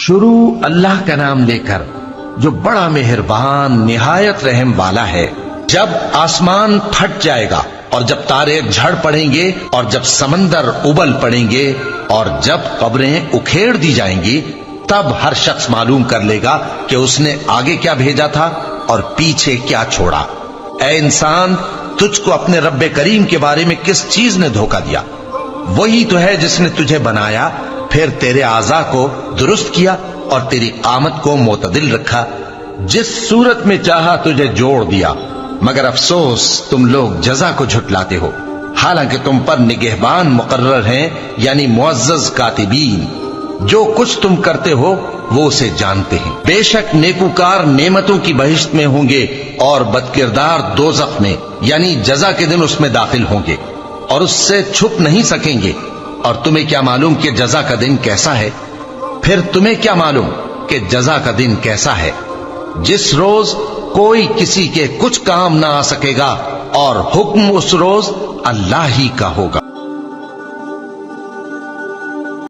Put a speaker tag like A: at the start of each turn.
A: شروع اللہ کا نام لے کر جو بڑا مہربان نہایت رحم والا ہے۔ جب آسمان پھٹ جائے گا اور جب تارے جھڑ پڑیں گے اور جب سمندر ابل پڑیں گے اور جب قبریں اکھیڑ دی جائیں گی، تب ہر شخص معلوم کر لے گا کہ اس نے آگے کیا بھیجا تھا اور پیچھے کیا چھوڑا۔ اے انسان، تجھ کو اپنے رب کریم کے بارے میں کس چیز نے دھوکہ دیا؟ وہی تو ہے جس نے تجھے بنایا، پھر تیرے اعضاء کو درست کیا اور تیری قامت کو معتدل رکھا، جس صورت میں چاہا تجھے جوڑ دیا، مگر افسوس تم لوگ جزا کو جھٹلاتے ہو، حالانکہ تم پر نگہبان مقرر ہیں، یعنی معزز کاتبین۔ جو کچھ تم کرتے ہو وہ اسے جانتے ہیں۔ بے شک نیکوکار نعمتوں کی بہشت میں ہوں گے اور بدکردار دوزخ میں، یعنی جزا کے دن اس میں داخل ہوں گے اور اس سے چھپ نہیں سکیں گے۔ اور تمہیں کیا معلوم کہ جزا کا دن کیسا ہے؟ پھر تمہیں کیا معلوم کہ جزا کا دن کیسا ہے؟ جس روز کوئی کسی کے کچھ کام نہ آ سکے گا اور حکم اس روز اللہ ہی کا ہوگا۔